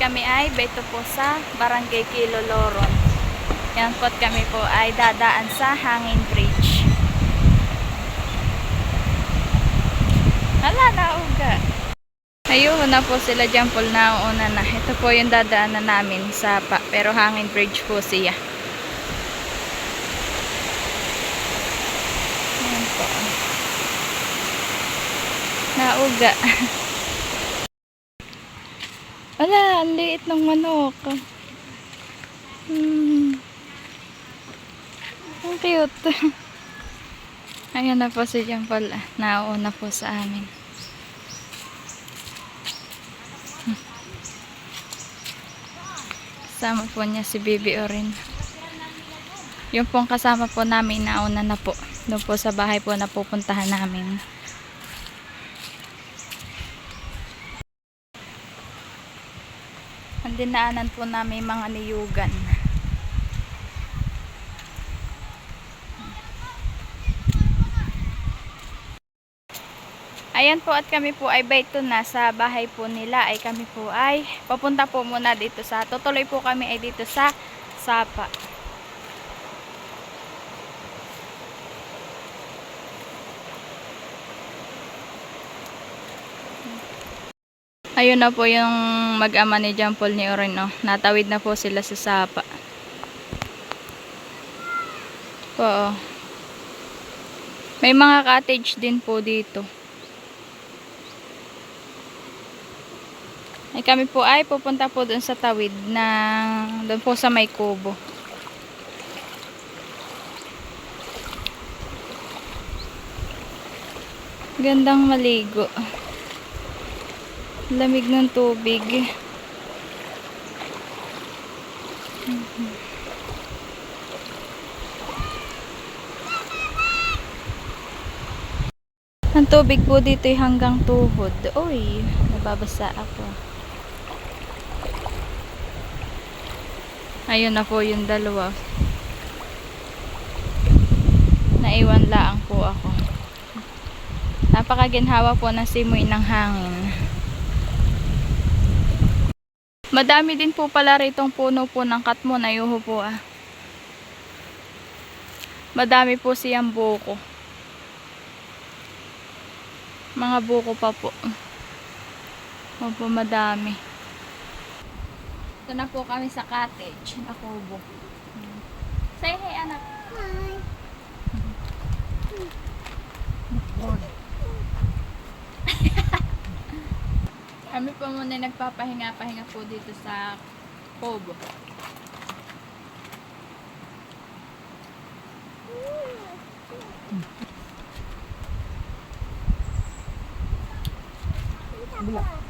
kami ay beto po sa Barangay Kiloloron. Yan po kami po ay dadaan sa Hangin Bridge. Hala, nauga. Ayun na po sila dyan po na una na. Ito po yung dadaanan namin sa pero Hangin Bridge po siya. Ayan po. Nauga. Wala, ang liit ng manok. Ang cute. Ayan na po si John Paul. Nauuna po sa amin. Kasama po niya si Bibi Orin. Yung pong kasama po namin nauna na po. Doon po sa bahay po na pupuntahan namin. Ang dinaanan po namin mga niyugan. Ayan po at kami po ay baito na sa bahay po nila ay kami po ay papunta po muna dito sa tutuloy po kami ay dito sa Sapa. Ayun na po yung mag-ama ni John Paul ni Orin, no? Natawid na po sila sa Sapa. Oo. May mga cottage din po dito. Ay kami po ay pupunta po doon sa tawid na doon po sa may kubo. Gandang maligo. Lamig ng tubig. Ang tubig po dito ay hanggang tuhod. Uy, nababasa ako. Ayun na po yung dalawa. Naiwan laang po ako. Napakaginhawa po ng simoy ng hangin. Madami din po pala ritong puno po ng katmon. Ayuho po ah. Madami po siyang buko. Mga buko pa po. Opo, madami. Ito na po kami sa cottage na kubo. Say hey anak. Hi. Kami po muna nagpapahinga-pahinga po dito sa kubo.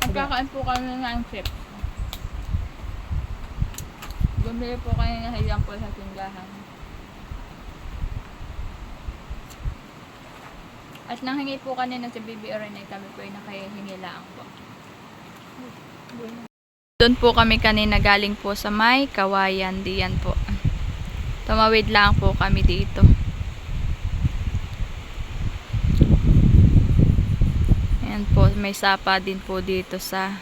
Magkakain po kami ng chips. Bumili po kayo ng hayang po sa tindahan. At nanghingi po kanina si Bibi Oren ay kami po ay nakahingi lang po. Doon po kami kanina galing po sa may Kawayan diyan po. Tumawid lang po kami dito. Ayan po, may sapa din po dito sa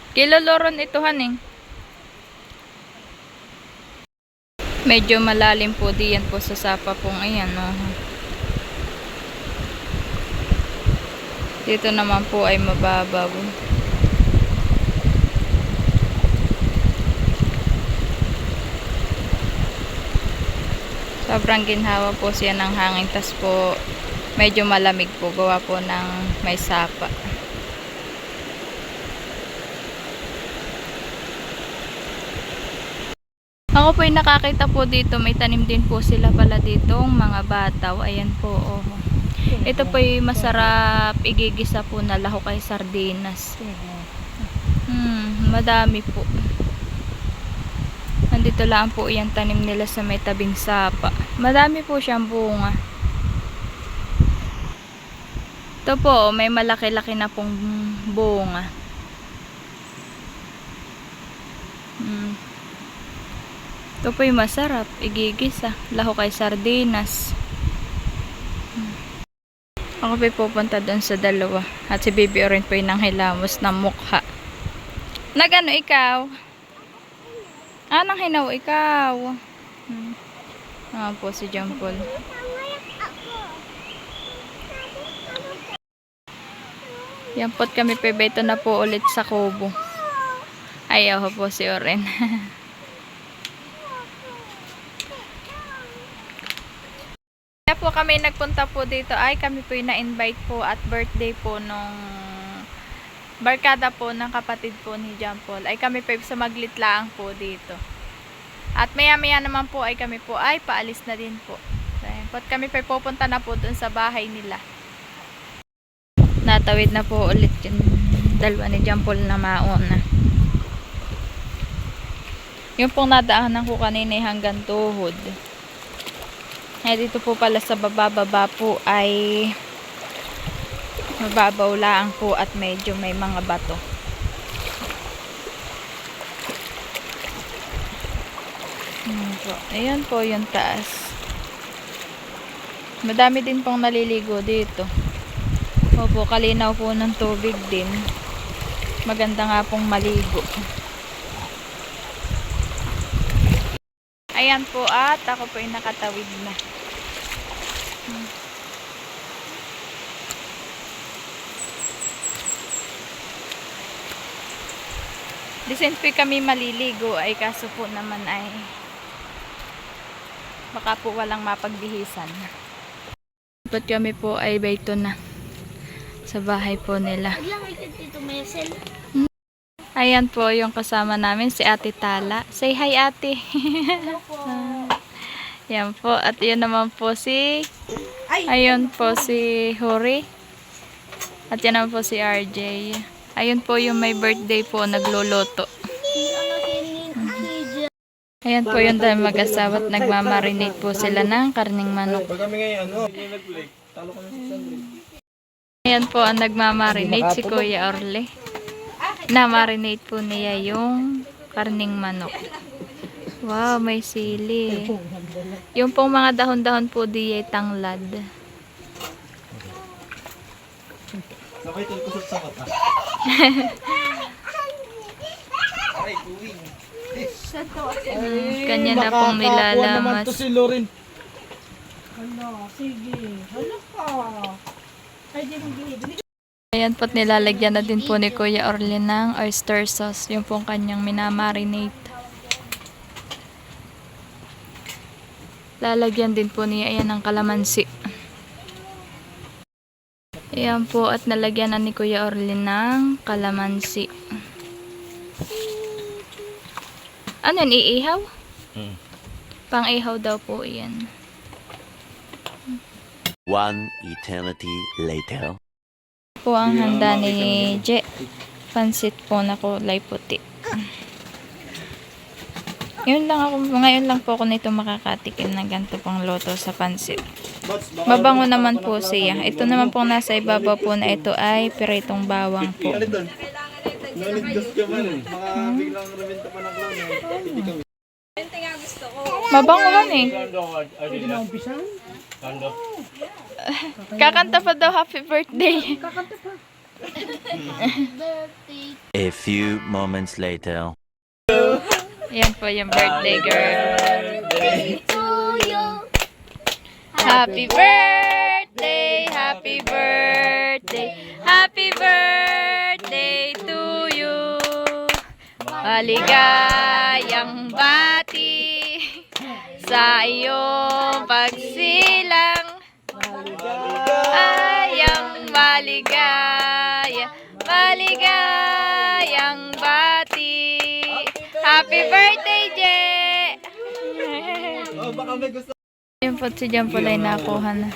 Kiloloron ito haning. Medyo malalim po diyan po sa sapa pong ayan. Oh. Dito naman po ay mababaw. Sobrang ginhawa po siya ng hangin. Tas po medyo malamig po. Gawa po ng may sapa. Ako po ay nakakita po dito. May tanim din po sila pala dito. Mga bataw. Ayan po. Oh. Ito po ay masarap igigisa po na lahok ay sardinas. Madami po. Nandito lang po yung tanim nila sa may tabing sapa. Madami po siyang bunga. Ito po, may malaki-laki na pong bunga. Ito po yung masarap igigisa. Lahok ay sardinas. Ako po pupunta doon sa dalawa. At si Bibi Oren po yung nanghilamos ng mukha. Nagano ikaw? Nang hinaw ikaw. Po si John Paul. Yan po't kami pebeto na po ulit sa kubo. Ayaw po si Oren. Kaya po kami nagpunta po dito ay kami po yung na-invite po at birthday po nung barkada po ng kapatid po ni John Paul. Ay kami po sumaglit-laang po dito. At maya-maya naman po ay kami po ay paalis na din po. At kami po pupunta na po dun sa bahay nila. Natawid na po ulit yung dalawa ni John Paul na mauna. Yung pong nadaanan ko kanina hanggang tuhod. Dito po pala sa baba po ay mababaw lang po at medyo may mga bato. Ayan po yung taas. Madami din pong naliligo dito. Opo, kalinaw po ng tubig din. Maganda nga pong maligo. Ayan po at ako po yung nakatawid na. Decent kami maliligo ay kaso po naman ay baka po walang mapagbihisan. Dapat kami po ay bayto na sa bahay po nila. Ayan po yung kasama namin si Ate Tala. Say hi ate. Yan po at yun naman po si ayun po si Hori. At yan naman po si RJ. Ayun po yung may birthday po, nagluluto. Ayan po yung dahil mag-asawa at nagmamarinate po sila ng karning manok. Ayan po ang nagmamarinate si Kuya Orle. Na-marinate po niya yung karning manok. Wow, may sili. Yung pong mga dahon-dahon po di ay tanglad. Kanya na pong nilalamas. Ayan po't nilalagyan na din po ni Kuya Orly ng oyster sauce. Yung pong kanyang minamarinate. Lalagyan din po niya ayan ng kalamansi. Ayan po at nalagyan na ni Kuya Orly ng kalamansi. Ano yan? Iihaw? Pang-ihaw daw po yan. One eternity later. Po ang handa ni Je. Pansit po na kulay puti. Ngayon lang po ako nito makakatikim ng ganito pang loto sa pansit. Mabango naman po siya. Ito naman po nasa ibabaw po na ito ay piritong bawang po. Mabango man eh. Kakanta pa daw happy birthday. A few moments later. Yan po yung birthday girl. Happy birthday, happy birthday, happy birthday to you. Maligayang bati sa iyong pagsilang. Ayang maligaya, maligayang bati. Happy birthday, Je! Oh, baka may gusto. Yung po si John Paul ay nakuha na.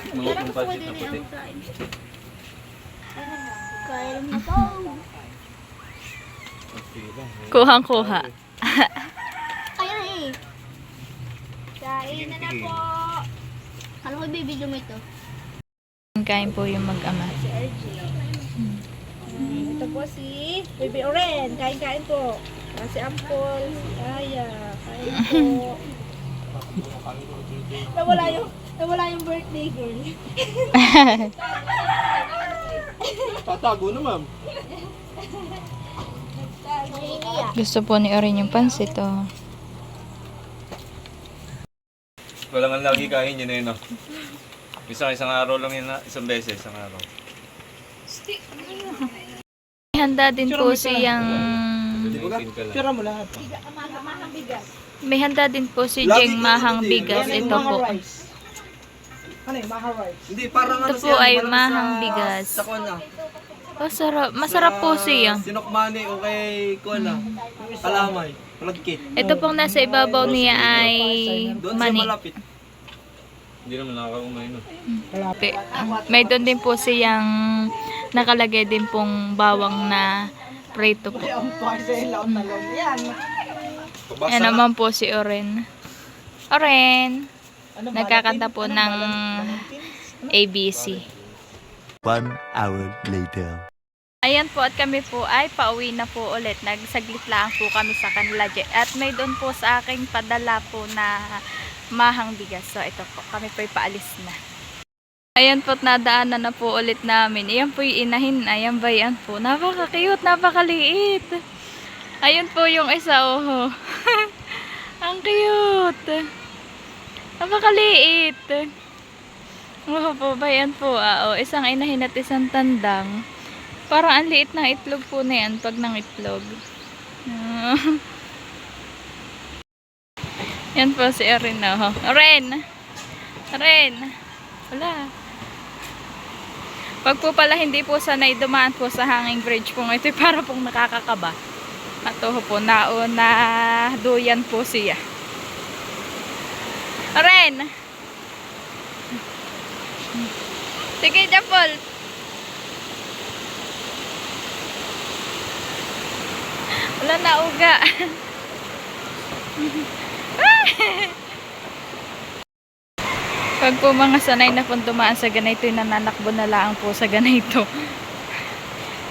Kuhang-kuha. Ayun eh. Kain na po. Ano ko bibidyo mo ito? Kain po yung mag-ama. Ito po si Baby Oren. Kain-kain po. Si Ampol, si Aya. Kain po. Nawala yung birthday girl. Tatago na, ma'am. Gusto po ni Oren yung pansit, oh. Wala nga lagi kain yun eh, no? Isang araw lang yun, isang beses, isang araw. May handa din po siyang... Limitin ka lang. Tira mo lahat. May handa din po si Jeng mahang bigas. Ito po. Ano yung maha rice? Hindi, parang Ito ano po ay mahang bigas. Sa kuwan Oh, sarap. Masarap po siya. Sinokmani o kay kuwan Kalamay. Malagkit. Ito pong nasa ibabaw niya ay Doon sa mani. malapit. Hindi naman nakakaumay, no? May doon din po siyang nakalagay din pong bawang na prito po. Ang parcel lang na lang yan. Yan naman po si Oren. Oren! Ano, Nagkakanta po ng ABC. 1 hour later. Ayan po at kami po ay pauwi na po ulit. Nagsaglit lang po kami sa kanila. At may doon po sa aking padala po na mahang bigas. So ito po, kami po ay paalis na. Ayan po at nadaanan na po ulit namin. Ayan po yung inahin. Ayan ba yan po? Napaka-cute, napakaliit. Ayun po yung isa, oh. Ang cute. Napakaliit. Oh po, bayan po. Oh, isang inahin at isang tandang. Parang ang liit ng itlog po na yan pag ng itlog. Yan po si Erin. Oh. Erin! Erin! Wala. Pag po pala hindi po sanay dumaan po sa hanging bridge po ito, para pong nakakakaba. At po, nauna duyan po siya. Ren! Sige, Japol! Wala na uga. Pag po mga sanay na pong dumaan sa ganito, nananakbo na lang po sa ganito.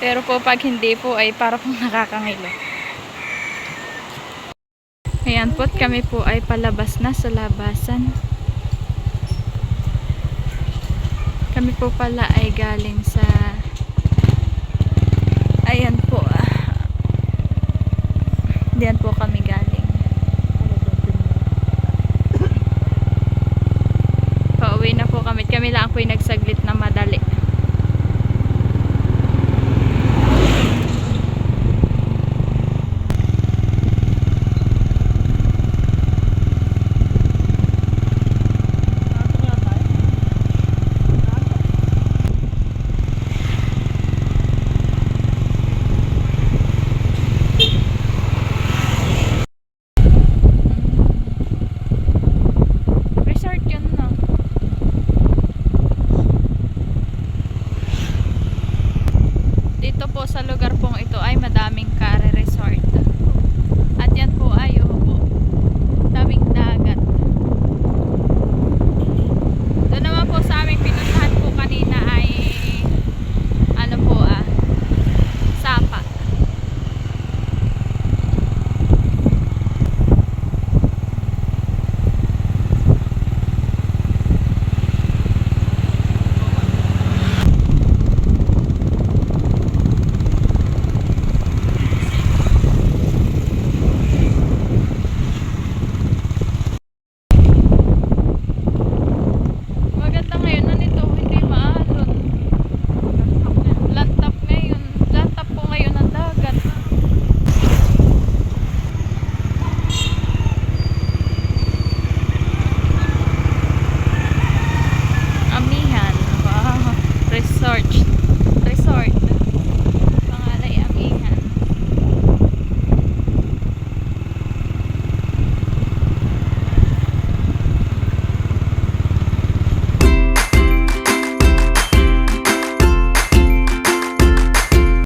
Pero po pag hindi po ay para pong nakakangilo. Ayan po, kami po ay palabas na sa labasan. Kami po pala ay galing sa ayan po. Diyan po kami galing. Pauwi na po kami. Kami lang po ay nagsaglit na madali.